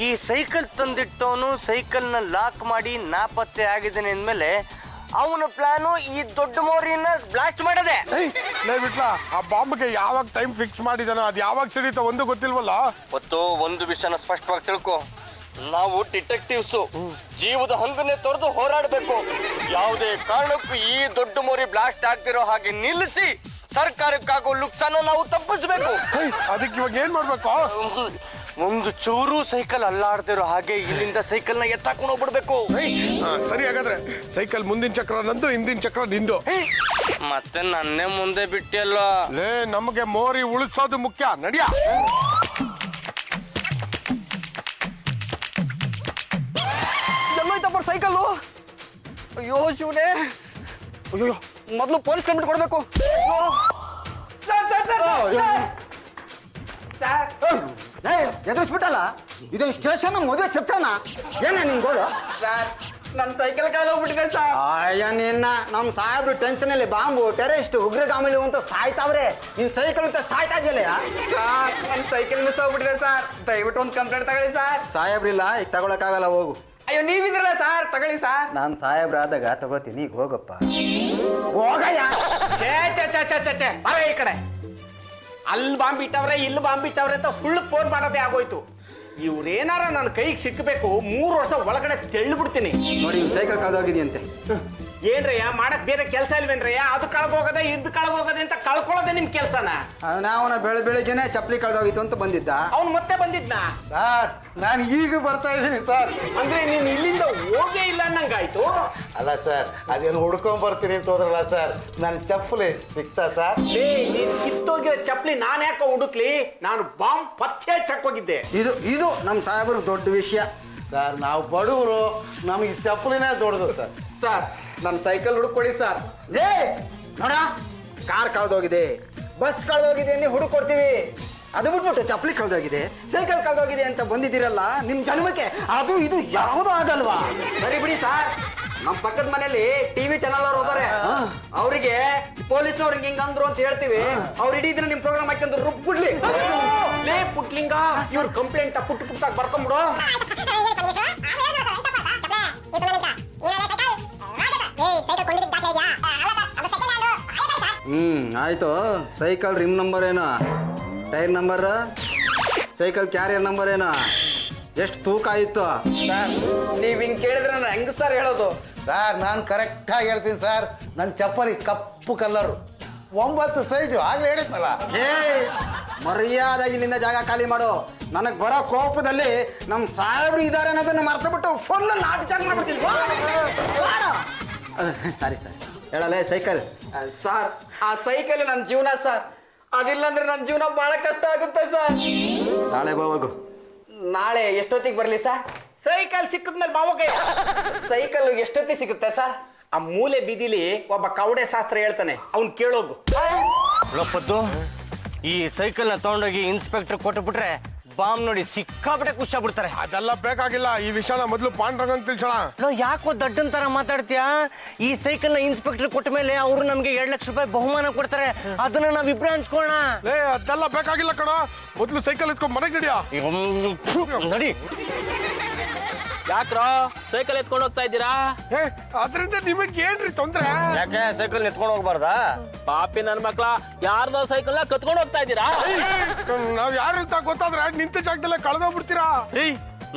ಈ ಸೈಕಲ್ ತಂದಿಟ್ಟವನು ಸೈಕಲ್ನ ಲಾಕ್ ಮಾಡಿ ನಾಪತ್ತೆ ಆಗಿದ್ದಾನೆ ಅಂದಮೇಲೆ ಅವನ ಪ್ಲಾನು ಈ ದೊಡ್ಡ ಮೋರಿನ ಬ್ಲಾಸ್ಟ್ ಮಾಡದೆ. ಲೇ ಬಿಟ್ಲ, ಆ ಬಾಂಬ್ಗೆ ಯಾವಾಗ ಟೈಮ್ ಫಿಕ್ಸ್ ಮಾಡಿದಾನೋ ಅದು ಯಾವಾಗ ಸಿಡಿತ ಒಂದು ಗೊತ್ತಿಲ್ವಲ್ಲ. ಮತ್ತು ಒಂದು ವಿಷಯನ ಸ್ಪಷ್ಟವಾಗಿ ತಿಳ್ಕೊ, ನಾವು ಡಿಟೆಕ್ಟಿವ್ಸು ಜೀವದ ಹಂಗನ್ನೇ ತೊರೆದು ಹೋರಾಡಬೇಕು. ಯಾವುದೇ ಕಾರಣಕ್ಕೂ ಈ ದೊಡ್ಡ ಮೋರಿ ಬ್ಲಾಸ್ಟ್ ಆಗ್ತಿರೋ ಹಾಗೆ ನಿಲ್ಲಿಸಿ ಸರ್ಕಾರಕ್ಕಾಗೋ ಲುಕ್ಸಾನ ನಾವು ತಪ್ಪಿಸ್ಬೇಕು. ಅದಕ್ಕೆ ಇವಾಗ ಏನ್ ಮಾಡ್ಬೇಕು? ಒಂದು ಚೂರು ಸೈಕಲ್ ಅಲ್ಲಾಡ್ತಿರೋ ಹಾಗೆ ಇಲ್ಲಿಂದ ಸೈಕಲ್ನ ಎತ್ತಾಕೊಂಡು ಹೋಗ್ಬಿಡ್ಬೇಕು. ಸರಿ, ಹಾಗಾದ್ರೆ ಸೈಕಲ್ ಮುಂದಿನ ಚಕ್ರ ನಂದು, ಹಿಂದಿನ ಚಕ್ರ ನಿಂದು. ಮತ್ತೆ ನನ್ನೇ ಮುಂದೆ ಬಿಟ್ಟಿಯಲ್ಲ. ಲೇ ನಮಗೆ ಮೋರಿ ಉಳಿಸೋದು ಮುಖ್ಯ, ನಡಿಯ. ಎಲ್ಲೋಯ್ತಪ್ಪ ಸೈಕಲ್ಲು? ಅಯ್ಯೋ ಶಿವನೇ, ಅಯ್ಯೋ ಮೊದಲು ಪೊಲೀಸ್ ಕಂಪ್ಲೇಂಟ್ ಕೊಡ್ಬೇಕು. ಎದುರಿಸ್ಬಿಟ್ಟಲ್ಲ, ಇದೊಂದು ಸ್ಟೇಷನ್ ಮದುವೆ ಛತ್ರನ? ಏನೇ ನಿನ್ ಗೋಳು? ಸರ್, ನನ್ನ ಸೈಕಲ್ ಕಳೆದೋಗ್ಬಿಟ್ಟಿದೆ ಸರ್. ಅಯ್ಯ ನಿನ್ನ, ನಮ್ಮ ಸಾಹೇಬ್ರು ಟೆನ್ಷನ್ ಅಲ್ಲಿ ಬಾಂಬು ಟೆರರಿಸ್ಟ್ ಉಗ್ರಗಾಮಿಗಳು ಅಂತ ಸಾಯ್ತಾವ್ರೆ. ನಿನ್ ಸೈಕಲ್ ಅಂತ ಸಾಯ್ತಾ ಇದೆಯಲ್ಲ. ಸರ್, ನನ್ನ ಸೈಕಲ್ ಮಿಸ್ ಹೋಗ್ಬಿಟ್ಟಿದೆ ಸರ್. ದಯವಿಟ್ಟು ಒಂದು ಕಂಪ್ಲೇಂಟ್ ತಗೊಳ್ಳಿ ಸರ್. ಸಾಹೇಬ್ರಿಲ್ಲ, ಈಗ ತಗೊಳಕ್ಕಾಗಲ್ಲ, ಹೋಗು. ಅಯ್ಯೋ ನೀವಿದ್ರಲ್ಲ ಸರ್, ತಗೊಳ್ಳಿ ಸರ್. ನಾನು ಸಾಹೇಬ್ರಾದಾಗ ತಗೋತೀನಿ, ಈಗ ಹೋಗಪ್ಪ. ಹೋಗಯ್ಯ. ಛೇ ಛೇ ಛೇ ಛೇ ಛೇ ಛೇ, ಬರ ಈ ಕಡೆ. ಅಲ್ಲಿ ಬಾಂಬ್ ಇಟ್ಟವ್ರೆ, ಇಲ್ಲಿ ಬಾಂಬ್ ಇಟ್ಟವ್ರೆ ಅಂತ ಸುಳ್ಳು ಫೋನ್ ಮಾಡೋದೇ ಆಗೋಯ್ತು. ಇವ್ರೇನಾರ ನನ್ನ ಕೈಗೆ ಸಿಕ್ಕಬೇಕು, 3 ವರ್ಷ ಒಳಗಡೆ ತೆಳ್ಳಿಬಿಡ್ತೀನಿ. ನೋಡಿ, ಸೈಕಲ್ ಕಳೆದೋಗಿದೆಯಂತೆ. ಏನ್ರಯ್ಯ, ಮಾಡಕ್ ಬೇರೆ ಕೆಲಸ ಇಲ್ವೇನ್ರಯ್ಯ? ಅದು ಕಳ್ದೋಗದೆ ಇದು ಕಳ್ದೋಗದೆ ಅಂತ ಕಳ್ಕೊಳ್ಳೋದೆ ನಿಮ್ ಕೆಲ್ಸನ? ಅವನ ಬೆಳಿಗ್ಗೆನೆ ಚಪ್ಪಲಿ ಕಳೆದೋಗಿತ್ತು ಅಂತ ಬಂದಿದ್ದ. ಅವ್ನು ಮತ್ತೆ ಬಂದಿದ್ನ? ಸರ್, ನಾನು ಈಗ ಬರ್ತಾ ಇದ್ದೀನಿ ಸರ್. ಅಂದ್ರೆ ನೀನ್ ಇಲ್ಲಿಂದ ಹೋಗೇ ಇಲ್ಲ ಅನ್ನಂಗಾಯ್ತು. ಅಲ್ಲ ಸರ್, ಅದೇನು ಹುಡ್ಕೊಂಡ್ ಬರ್ತೀನಿ ಅಂತ ಹೋದ್ರಲ್ಲ ಸರ್, ನನ್ನ ಚಪ್ಪಲಿ ಸಿಕ್ತಾ ಸರ್? ನೀನ್ ಕಿತ್ತೋಗಿರೋ ಚಪ್ಪಲಿ ನಾನ್ ಯಾಕೆ ಹುಡುಕ್ಲಿ? ನಾನು ಬಾಂಬ್ ಪತ್ತೆ ಹಚ್ಚಕ್ ಹೋಗಿದ್ದೆ. ಇದು ನಮ್ಮ ಸಾಹೇಬ್ರ ದೊಡ್ಡ ವಿಷಯ. ಸರ್, ನಾವು ಬಡವರು, ನಮಗೆ ಚಪ್ಪಲಿನೇ ದೊಡ್ಡದು ಸರ್. ಸರ್, ನನ್ನ ಸೈಕಲ್ ಹುಡುಕೊಡಿ ಸರ್. ಏ ನೋಡ, ಕಾರ್ ಕಳೆದೋಗಿದೆ, ಬಸ್ ಕಳೆದೋಗಿದೆ, ನೀವು ಹುಡುಕೊಡ್ತೀವಿ. ಅದು ಬಿಟ್ಬಿಟ್ಟು ಚಪ್ಪಲಿ ಕಳೆದೋಗಿದೆ, ಸೈಕಲ್ ಕಳೆದೋಗಿದೆ ಅಂತ ಬಂದಿದ್ದೀರಲ್ಲ, ನಿಮ್ ಜನ್ಮಕ್ಕೆ ಅದು ಇದು ಯಾವುದೂ ಆಗಲ್ವಾ? ಸರಿ ಬಿಡಿ ಸರ್, ನಮ್ಮ ಪಕ್ಕದ ಮನೆಯಲ್ಲಿ ಟಿವಿ ಚಾನಲ್ ಅವ್ರು ಹೋದಾರೆ. ಅವರಿಗೆ ಪೊಲೀಸ್ನವ್ರಿಗೆ ಹಿಂಗ ಅಂದ್ರು ಅಂತ ಹೇಳ್ತೀವಿ. ಅವ್ರು ಇಡೀ ದಿನ ನಿಮ್ ಪ್ರೋಗ್ರಾಮ್ ಹಾಕಂದ್ರು ರುಬ್ಬಿಡ್ಲಿ. ಲೇ ಪುಟ್ಲಿಂಗ, ಇವ್ರ ಕಂಪ್ಲೇಂಟ್ ಪುಟ್ ಪುಟ್ಟಾಗಿ ಬರ್ಕೊಂಬಿಡು. ಆಯ್ತು. ಸೈಕಲ್ ರಿಮ್ ನಂಬರ್ ಏನು, tyre number, cycle carrier number ಏನು, ಎಷ್ಟು ತೂಕ ಆಯಿತು? ಸರ್, ನೀವ್ ಹಿಂಗ್ ಕೇಳಿದ್ರೆ ನಾನು ಹೆಂಗ್ ಸರ್ ಹೇಳೋದು? ಸರ್, ನಾನು ಕರೆಕ್ಟಾಗಿ ಹೇಳ್ತೀನಿ ಸರ್. ನನ್ನ ಚಪ್ಪಲಿ ಕಪ್ಪು ಕಲ್ಲರು, 9 ಸೈಜು, ಆಗ್ಲೇ ಹೇಳಿದ್ನಲ್ಲ. ಏ ಮರ್ಯಾದಾಗಿ ಇಲ್ಲಿಂದ ಜಾಗ ಖಾಲಿ ಮಾಡು. ನನಗೆ ಬರೋ ಕೋಪದಲ್ಲಿ ನಮ್ಮ ಸಾಹೇಬ್ರು ಇದ್ದಾರೆ ಅನ್ನೋದನ್ನ ಮರ್ತು ಬಿಟ್ಟು ಫುಲ್ ನಾಟಿ ಚಾಲು ಮಾಡ್ಬಿಡ್ತೀನಿ. ಸಾರಿ ಸರ್, ಹೇಳಲೇ ಸೈಕಲ್. ಸರ್, ಆ ಸೈಕಲ್ ನನ್ನ ಜೀವನ ಸರ್. ಅದಿಲ್ಲ ಅಂದ್ರೆ ನನ್ನ ಜೀವನ ಬಹಳ ಕಷ್ಟ ಆಗುತ್ತೆ ಸರ್. ನಾಳೆ ಹೋಗು. ನಾಳೆ ಎಷ್ಟೊತ್ತಿಗೆ ಬರ್ಲಿ ಸರ್? ಸೈಕಲ್ ಸಿಕ್ಕದ್ಮೇಲೆ ಬಾವಗೆ. ಸೈಕಲ್ ಎಷ್ಟೊತ್ತಿಗೆ ಸಿಗುತ್ತೆ ಸರ್? ಆ ಮೂಲೆ ಬೀದಿಲಿ ಒಬ್ಬ ಕವಡೆ ಶಾಸ್ತ್ರ ಹೇಳ್ತಾನೆ, ಅವ್ನ್ ಕೇಳೋಗು. ಲೋಪದ್ದು, ಈ ಸೈಕಲ್ನ ತಗೊಂಡೋಗಿ ಇನ್ಸ್ಪೆಕ್ಟರ್ ಕೊಟ್ಟುಬಿಟ್ರೆ ಬಾಂಬ್ ನೋಡಿ ಸಿಕ್ಕಾಪಟ್ಟೆ ಖುಷಿ ಆಗ್ಬಿಡ್ತಾರೆ. ಅದೆಲ್ಲ ಬೇಕಾಗಿಲ್ಲ, ಈ ವಿಷಯನ ಮೊದಲು ಪಾಂಡ್ರಂಗಂಗ್ ತಿಳಿಸೋಣ. ಯಾಕೋ ದಡ್ಡನ್ ತರ ಮಾತಾಡ್ತೀಯಾ? ಈ ಸೈಕಲ್ ನ ಇನ್ಸ್ಪೆಕ್ಟರ್ ಕೊಟ್ಟ ಮೇಲೆ ಅವರು ನಮ್ಗೆ 2 ಲಕ್ಷ ರೂಪಾಯಿ ಬಹುಮಾನ ಕೊಡ್ತಾರೆ, ಅದನ್ನ ನಾವ್ ಇಬ್ರು ಹಂಚ್ಕೋಣ. ಅದೆಲ್ಲ ಬೇಕಾಗಿಲ್ಲ ಕಣ, ಮೊದಲು ಸೈಕಲ್ ಎತ್ಕೊಂಡ್ ಮನೆಗೆ ಹಿಡಿಯಾ. ನಡಿ. ಯಾಕ್ರೋ ಸೈಕಲ್ ಎತ್ಕೊಂಡು ಹೋಗ್ತಾ ಇದ್ದೀರಾ? ಅದರಿಂದ ನಿಮಗೆ ಏನ್ರಿ ತೊಂದ್ರೆ? ಯಾಕೆ ಸೈಕಲ್ ಎತ್ಕೊಂಡು ಹೋಗ್ಬಾರ್ದಾ? ಪಾಪಿ ನನ್ ಮಕ್ಳ, ಯಾರ್ದೋ ಸೈಕಲ್ ಕತ್ಕೊಂಡು ಹೋಗ್ತಾ ಇದ್ದೀರಾ? ನಾವ್ ಯಾರು ಅಂತ ಗೊತ್ತಾದ್ರೆ ನಿಂತ ಜಾಗದಲ್ಲೇ ಕಳೆದೋಗ್ಬಿಡ್ತೀರಾ.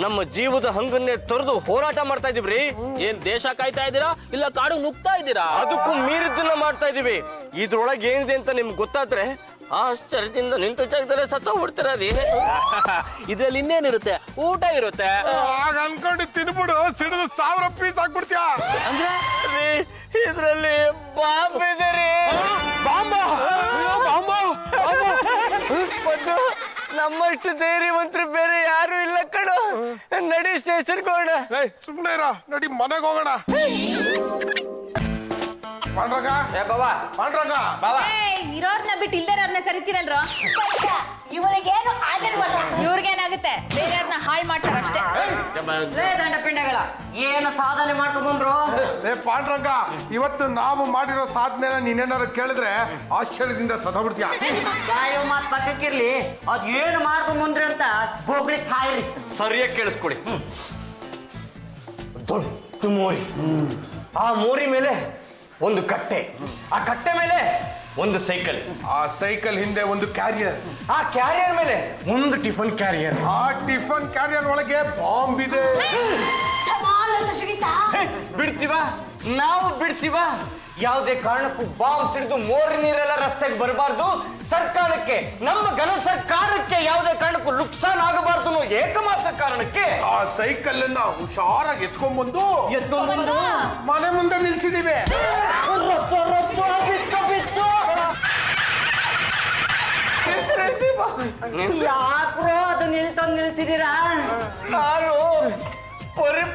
ನಮ್ಮ ಜೀವದ ಹಂಗನ್ನೇ ತೊರೆದು ಹೋರಾಟ ಮಾಡ್ತಾ ಇದೀವ್ರಿ. ಏನ್ ದೇಶ ಕಾಯ್ತಾ ಇದ್ದೀರಾ ಇಲ್ಲ ಕಾಡು ನುಗ್ತಾ ಇದ್ದೀರಾ? ಅದಕ್ಕೂ ಮೀರಿದ್ದನ್ನ ಮಾಡ್ತಾ ಇದೀವಿ. ಇದ್ರೊಳಗೆ ಏನಿದೆ ಅಂತ ನಿಮ್ಗೆ ಗೊತ್ತಾದ್ರೆ ಆಶ್ಚರ್ಯದಿಂದ ನಿಂತು ಜಾಗದಲ್ಲೇ ಸತ್ತೋಗ್ಬಿಡ್ತೀರ ರೀ. ಇದ್ರಲ್ಲಿ ಇನ್ನೇನಿರುತ್ತೆ? ಊಟ ಇರುತ್ತೆ. ಆಗ ಅನ್ಕೊಂಡು ತಿನ್ಬಿಡು, ಸಿಡಿದು 1000 ಪೀಸ್ ಹಾಕ್ಬಿಡ್ತೀಯ. ಅಂದ್ರೆ ಇದ್ರಲ್ಲಿ ಬಾಂಬ್ ಇದೆ ರೀ. ಮತ್ತು ನಮ್ಮಷ್ಟು ಧೈರ್ಯವಂತರು ಬೇರೆ ಯಾರು ಇಲ್ಲ ಕಣೋ. ನಡಿ ಸ್ಟೇಷನ್ಗೆ ಹೋಗೋಣ. ಸುಮ್ಮನೆ ಇರ, ನಡಿ ಮನೆಗೆ ಹೋಗೋಣ. ಪಾಂಡ್ರಂಗ, ಪಾಂಡ್ರಂಗ, ಇರೋರ್ನ ಬಿಟ್ಟು ಇಲ್ದೇರವ್ರನ್ನ ಕರಿತೀರಲ್ರ? ಇವಳಿಗೇನು ಆಗಿಲ್ವಲ್ಲ? ಇವ್ರಿಗೇನಾಗುತ್ತೆ? ಬೇರೆಯವ್ರನ್ನ ಹಾಳು ಮಾಡ್ತಾರ ಅಷ್ಟೇ. ದಂಡ ಪಿಂಡಗಳ ಏನು ಸಾಧನೆ ಮಾಡ್ಕೊಂಡ್ಬಂದ್ರು? ಪಾಂಡ್ರಂಗ, ಇವತ್ತು ನಾವು ಮಾಡಿರೋ ಸಾಧನೆನ ನೀನೇನಾರು ಕೇಳಿದ್ರೆ ಆಶ್ಚರ್ಯದಿಂದ ಸತ್ತೋಗ್ಬಿಡ್ತೀಯ. ಸಾಯೋ ಮಾತು ಪಕ್ಕಕ್ಕಿರ್ಲಿ, ಅದ್ ಏನು ಮಾಡ್ಕೊಂಡ್ಬಂದ್ರಿ ಅಂತ ಹೋಗ್ಲಿ ಸಾಯ್ರಿ. ಸರಿಯಾಗಿ ಕೇಳಿಸ್ಕೊಡಿ. ದೊಡ್ಡ ಮೋರಿ, ಆ ಮೋರಿ ಮೇಲೆ ಒಂದು ಕಟ್ಟೆ, ಆ ಕಟ್ಟೆ ಮೇಲೆ ಒಂದು ಸೈಕಲ್, ಆ ಸೈಕಲ್ ಹಿಂದೆ ಒಂದು ಕ್ಯಾರಿಯರ್, ಆ ಕ್ಯಾರಿಯರ್ ಮೇಲೆ ಒಂದು ಟಿಫನ್ ಕ್ಯಾರಿಯರ್, ಆ ಟಿಫನ್ ಕ್ಯಾರಿಯರ್ ಒಳಗೆ ಬಾಂಬ್ ಇದೆ. ಬಿಡ್ತೀವ? ನಾವು ಬಿಡ್ತೀವ? ಯಾವುದೇ ಕಾರಣಕ್ಕೂ ಬಾಂಬ್ ಸಿಡಿದು ಮೋರಿ ನೀರೆಲ್ಲ ರಸ್ತೆಗೆ ಬರಬಾರ್ದು. ಸರ್ಕಾರಕ್ಕೆ, ನಮ್ಮ ಘನ ಸರ್ಕಾರಕ್ಕೆ ಯಾವುದೇ ಕಾರಣಕ್ಕೂ ನುಕ್ಸಾನ್ ಆಗಬಾರ್ದು ಏಕಮಾತ್ರ ಕಾರಣಕ್ಕೆ ಆ ಸೈಕಲ್ ಅನ್ನ ಹುಷಾರಾಗಿ ಎತ್ಕೊಂಡ್ಬಂದು ಮನೆ ಮುಂದೆ ನಿಲ್ಸಿದೀವಿ. ಯಾಕ್ರೋ ಅದು ನಿಲ್ಸಿದೀರಾ? ನಾನು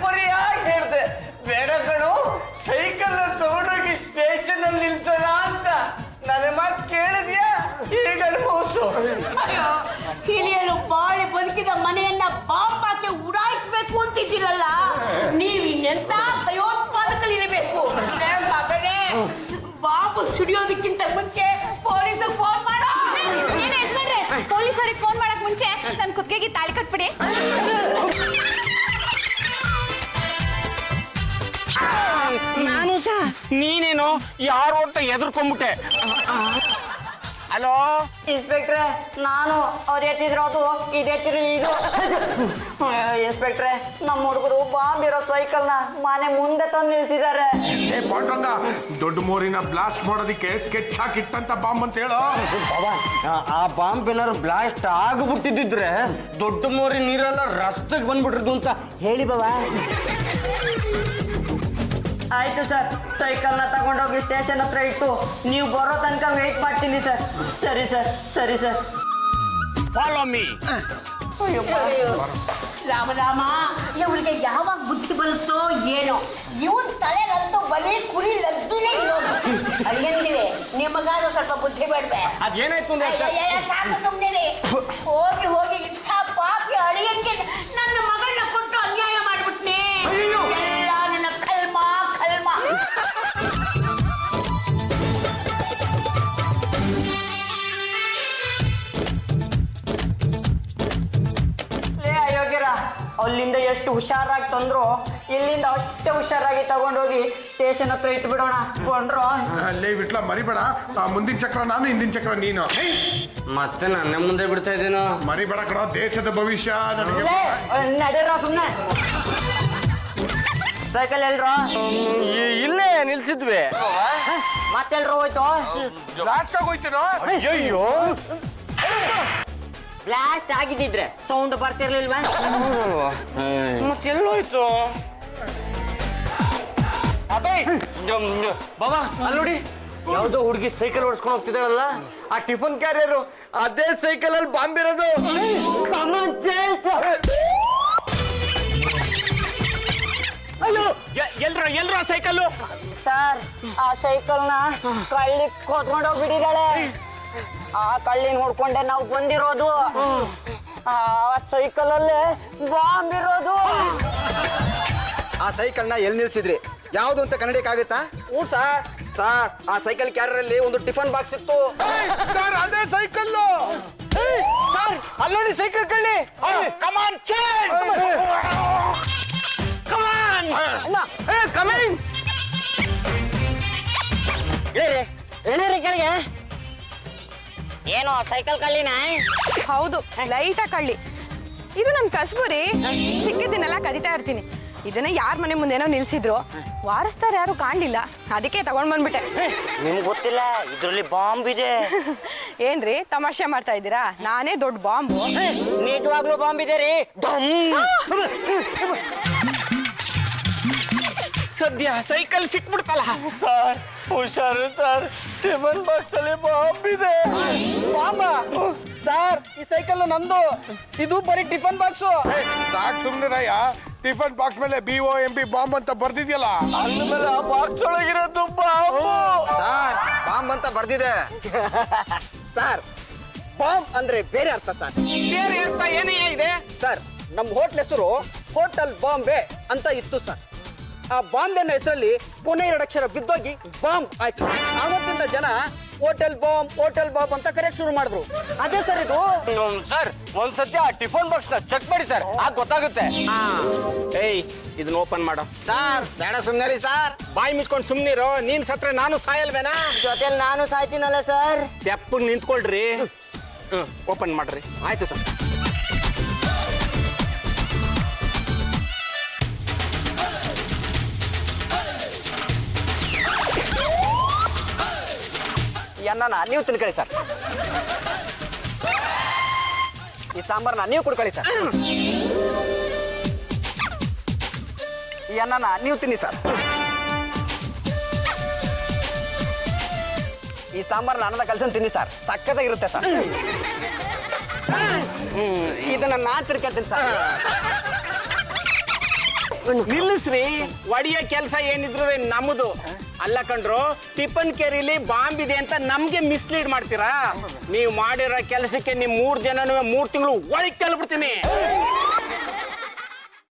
ಪರಿಯಾಗಿ ಹೇಳ್ದೆ, ಬೇಡ ಕಣೋ, ಸೈಕಲ್ ತಗೊಂಡೋಗಿ ಸ್ಟೇಷನ್ ಅಲ್ಲಿ ನಿಲ್ಸೋಣ ಅಂತ. ನನ್ನ ಮಾತು ಕೇಳಿದ್ಯಾ? ಈಗ ಅನುಭವಿಸು. ಅಯ್ಯೋ, ಹಿರಿಯರು ಬಾಳಿ ಬದುಕಿದ ಮನೆಯನ್ನ ಬಾಂಬ್ ಹಾಕಿ ಉಡಾಯಿಸ್ಬೇಕು ಅಂತಿದ್ದೀರಲ್ಲ, ನೀವು ಇನ್ನೆಂತ ಭಯೋತ್ಪಾದಕರಿರಬೇಕು. ಮಗನೇ, ಬಾಂಬ್ ಸಿಡಿಯೋದಕ್ಕಿಂತ ಮುಂಚೆ ಪೊಲೀಸ್ ಫೋನ್ ಮಾಡೋ. ಏನ್ ಯಜಮಾನ್ರೆ, ಪೊಲೀಸರಿಗೆ ಫೋನ್ ಮಾಡಕ್ ಮುಂಚೆ ನನ್ ಕುತ್ತಿಗೆಗೆ ತಾಳಿ ಕಟ್ಬಿಡಿ. ನಾನು ನೀನೇನು ಯಾರು ಅಂತ ಎದುರ್ಕೊಂಡ್ಬಿಟ್ಟೆ. ಹಲೋ ಇನ್ಸ್ಪೆಕ್ಟ್ರೆ, ನಾನು ಅವ್ರು ಎತ್ತಿದ್ರು ಅದು, ಇದು ಎತ್ತಿದ್ರು ಇದು. ಇನ್ಸ್ಪೆಕ್ಟ್ರೆ, ನಮ್ಮ ಹುಡುಗರು ಬಾಂಬ್ ಇರೋ ಸೈಕಲ್ನ ಮನೆ ಮುಂದೆ ತಂದು ನಿಲ್ಸಿದ್ದಾರೆ. ಪಾಂಡ್ರಂಗ, ದೊಡ್ಡ ಮೋರಿನ ಬ್ಲಾಸ್ಟ್ ಮಾಡೋದಿಕ್ಕೆ ಸ್ಕೆಚ್ ಹಾಕಿಟ್ಟಂತ ಬಾಂಬ್ ಅಂತ ಹೇಳೋ. ಆ ಬಾಂಬ್ ಏನಾದ್ರು ಬ್ಲಾಸ್ಟ್ ಆಗ್ಬಿಟ್ಟಿದ್ರೆ ದೊಡ್ಡ ಮೋರಿ ನೀರೆಲ್ಲ ರಸ್ತೆಗೆ ಬಂದ್ಬಿಟ್ರದು ಅಂತ ಹೇಳಿ ಬಾಬಾ. ಆಯ್ತು ಸರ್, ಸೈಕಲ್ನ ತಗೊಂಡೋಗಿ ಸ್ಟೇಷನ್ ಹತ್ರ ಇಟ್ಟು ನೀವು ಬರೋ ತನಕ ವೇಟ್ ಮಾಡ್ತೀನಿ ಸರ್. ಸರಿ ಸರ್, ಸರಿ ಸರ್. Follow me. ರಾಮ, ಇವಳಿಗೆ ಯಾವಾಗ ಬುದ್ಧಿ ಬರುತ್ತೋ ಏನೋ. ಇವನ್ ತಲೆಗಂತೂ ಬರೀ ಕುರಿ ಲದ್ದಿನೇ ಇರೋದು. ಅಲ್ಲಿಂದಿದೆ ನಿಮಗಾದ್ರೂ ಸ್ವಲ್ಪ ಬುದ್ಧಿ ಬೇಡ್ಬೆ. ಅದೇನಾಯ್ತು ಸಾಕು ಸುಮ್ಮನೆ. ಹೋಗಿ ಹೋಗಿ ಇಂಥ ಪಾಪಿ ಅಳಿಯಂಗೆ ನನ್ನ ಮಗಳನ್ನ ಕೊಟ್ಟು ಅನ್ಯಾಯ ಮಾಡ್ಬಿಟ್ನೆ. ಎಲ್ಲ ನನ್ನ ಕಲ್ಮ ಕಲ್ಮ. ಅಯೋಗ್ಯರ, ಅಲ್ಲಿಂದ ಎಷ್ಟು ಹುಷಾರಾಗಿ ತಂದ್ರು ಇಲ್ಲಿಂದ ಅಷ್ಟೇ ಹುಷಾರಾಗಿ ತಗೊಂಡೋಗಿ ಸ್ಟೇಷನ್ ಹತ್ರ ಇಟ್ಬಿಡೋಣ. ಕೊಂಡ್ರು ಅಲ್ಲೇ ಬಿಟ್ಲ ಮರಿಬೇಡ. ಮುಂದಿನ ಚಕ್ರ ನಾನು, ಹಿಂದಿನ ಚಕ್ರ ನೀನು. ಮತ್ತೆ ನನ್ನ ಮುಂದೆ ಬಿಡ್ತಾ ಇದ್ದೀನೋ? ಮರಿಬೇಡ ಕಣ, ದೇಶದ ಭವಿಷ್ಯ ನನಗೆ. ನಡೀರ ಸುಮ್ಮನೆ. ಸೈಕಲ್ ಎಲ್ರು? ಇಲ್ಲೇ ನಿಲ್ಸಿದ್ವಿ. ಮತ್ತೆಲ್ರು ಹೋಯ್ತು? ಲಾಸ್ಟ್ ಆಗೋಯ್ತೇನೋ. ಅಯ್ಯೋ, ಬ್ಲಾಸ್ಟ್ ಆಗಿದ್ದಿದ್ರೆ ಸೌಂಡ್ ಬರ್ತಿರ್ಲಿಲ್ವಾ? ಮತ್ತೆಲ್ಲೋಯ್ತು? ಬಾಬಾ, ಅಲ್ಲಿ ನೋಡಿ, ಯಾವ್ದೋ ಹುಡುಗಿ ಸೈಕಲ್ ಓಡಿಸ್ಕೊಂಡು ಹೋಗ್ತಿದ್ದಾಳಲ್ಲ, ಆ ಟಿಫನ್ ಕ್ಯಾರಿಯರು ಅದೇ ಸೈಕಲ್ ಅಲ್ಲಿ ಬಾಂಬ್ ಇರೋದು. ಅಯ್ಯೋ, ಎಲ್ರ ಸೈಕಲ್ಲು? ಸರ್, ಆ ಸೈಕಲ್ನ ಕಳ್ಳಿ ಕೊತ್ಕೊಂಡೋಗ್ಬಿಟ್ಟಿದ್ದಾಳೆ. ಆ ಕಳ್ಳಿ ನೋಡ್ಕೊಂಡೆ ನಾವು ಬಂದಿರೋದು. ಆ ಸೈಕಲಲ್ಲೇ ಬಾಂಬ್ ಇರೋದು. ಆ ಸೈಕಲ್ನ ಎಲ್ಲಿ ನಿಲ್ಸಿದ್ರಿ? ಯಾವುದು ಅಂತ ಕನ್ನಡಕ್ಕಾಗುತ್ತಾ? ಹ್ಞೂ ಸರ್. ಸರ್ ಆ ಸೈಕಲ್ ಕ್ಯಾರಿಯರಲ್ಲಿ ಒಂದು ಟಿಫನ್ ಬಾಕ್ಸ್ ಇತ್ತು. ಸರ್ ಅದೇ ಸೈಕಲ್ಲು. ಸರ್ ಅಲ್ಲೋಡಿ ಸೈಕಲ್ ಕಳ್ಳಿ. ಕಮಾನ್ ಚೇಸ್, ಕಮಾನ್ ಕಮಿಂಗ್. ಏನೇರಿ ಕೆಳಗೆ ಏನೋ ಸೈಕಲ್ ಕಳ್ಳಿನ? ಹೌದು, ಲೈಟಾಗಿ ಕಳ್ಳಿ. ಇದು ನನ್ನ ಕಸಬು ರೀ. ಸಿಕ್ಕಿದ್ದನ್ನೆಲ್ಲ ಕದಿತಾ ಇರ್ತೀನಿ. ಇದನ್ನ ಯಾರ ಮನೆ ಮುಂದೇನೋ ನಿಲ್ಸಿದ್ರು, ವಾರಸ್ತಾರೆ ಯಾರು ಕಾಣಲಿಲ್ಲ, ಅದಕ್ಕೆ ತಗೊಂಡ್ ಬಂದ್ಬಿಟ್ಟೆ. ನಿಮ್ಗೆ ಗೊತ್ತಿಲ್ಲ ಇದ್ರಲ್ಲಿ ಬಾಂಬ್ ಇದೆ. ಏನ್ರಿ ತಮಾಷೆ ಮಾಡ್ತಾ ಇದ್ದೀರಾ? ನಾನೇ ದೊಡ್ಡ ಬಾಂಬು. ನಿಜವಾಗ್ಲೂ ಬಾಂಬ್ ಇದೆ ರೀ. ಸದ್ಯ ಸೈಕಲ್ ಸಿಕ್ಬಿಡ್ತಲ್ಲ. ಸರ್ ಹುಷಾರು ಸರ್, ಟಿಫನ್ ಬಾಕ್ಸ್ ಅಲ್ಲಿ ಬಾಂಬ್ ಇದೆ. ಬಾಂಬಾ? ಸರ್ ಈ ಸೈಕಲ್ ನಂದು. ಇದು ಬರೀ ಟಿಫನ್ ಬಾಕ್ಸು. ಸಾಕ್ ಸುಮ್ನಿರಯ್ಯ. ಟಿಫನ್ ಬಾಕ್ಸ್ ಮೇಲೆ BOMB ಬಾಂಬ್ ಅಂತ ಬರ್ದಿದ್ಯಲ್ಲ. ಅಂದ್ಮೇಲೆ ಆ ಬಾಕ್ಸ್ ಒಳಗಿರೋದು ಬಾಂಬು. ಸರ್ ಬಾಂಬ್ ಅಂತ ಬರ್ದಿದೆ. ಸರ್ ಬಾಂಬ್ ಅಂದ್ರೆ ಬೇರೆ ಅರ್ಥ ಸರ್. ಬೇರೆ ಅಂತ ಏನೇ ಇದೆ? ಸರ್ ನಮ್ಮ ಹೋಟ್ಲ್ ಹೆಸರು ಹೋಟೆಲ್ ಬಾಂಬೆ ಅಂತ ಇತ್ತು ಸರ್. ಆ ಬಾಂಬೆ ಅನ್ನೋ ಹೆಸರಲ್ಲಿ ಕೊನೆ 2 ಅಕ್ಷರ ಬಿದ್ದೋಗಿ ಬಾಂಬ್ ಆಯ್ತು. ಆವತ್ತಿಂದ ಜನ ಹೋಟೆಲ್ ಬಾಂಬ್ ಅಂತ ಕರೆಯಕ್ ಶುರು ಮಾಡಿದ್ರು. ಅದೇ ಸರ್ ಇದು. ಸರ್ ಒಂದ್ಸತಿ ಆ ಟಿಫನ್ ಬಾಕ್ಸ್ ನ ಚೆಕ್ ಮಾಡಿ ಸರ್, ಆಗ ಗೊತ್ತಾಗುತ್ತೆ. ಏಯ್ ಇದನ್ನ ಓಪನ್ ಮಾಡು. ಸರ್ ಬೇಡ ಸುಮ್ಮನೆ ಸರ್. ಬಾಯಿ ಮುಚ್ಕೊಂಡು ಸುಮ್ನಿರೋ. ನೀನ್ ಸತ್ರೆ ನಾನು ಸಾಯಲ್ವೇನಾ? ಜೊತೆಲಿ ನಾನು ಸಾಯ್ತೀನಲ್ಲ ಸರ್. ತೆಪ್ಪಗ್ ನಿಂತ್ಕೊಳ್ರಿ. ಓಪನ್ ಮಾಡ್ರಿ. ಆಯ್ತು ಸರ್. ಈ ಅನ್ನನ ನೀವು ತಿನ್ಕೊಳ್ಳಿ ಸರ್. ಈ ಸಾಂಬಾರ್ನ ನೀವು ಕುಡ್ಕೊಳ್ಳಿ ಸರ್. ಈ ಅನ್ನನ ನೀವು ತಿನ್ನಿ ಸರ್. ಈ ಸಾಂಬಾರ್ನ ಅನ್ನದ ಕಲ್ಸನ್ ತಿನ್ನಿ ಸರ್, ಸಕ್ಕತ್ತಾಗಿರುತ್ತೆ ಸರ್. ಇದನ್ನ ನಾನ್ ತಿರ್ಕೊಳ್ತೀನಿ ಸರ್. ನಿಲ್ಲಿಸ್ರಿ. ಒಡಿಯ ಕೆಲಸ ಏನಿದ್ರು ನಮ್ಮದು ಅಲ್ಲ ಕಣ್ರು. ಟಿಫನ್ ಕೇರಿಲಿ ಬಾಂಬ್ ಇದೆ ಅಂತ ನಮ್ಗೆ ಮಿಸ್ಲೀಡ್ ಮಾಡ್ತೀರಾ? ನೀವು ಮಾಡಿರೋ ಕೆಲಸಕ್ಕೆ ನಿಮ್ 3 ಜನನು 3 ತಿಂಗಳು ಒಳಗೆ ತಳ್ಬಿಡ್ತೀನಿ.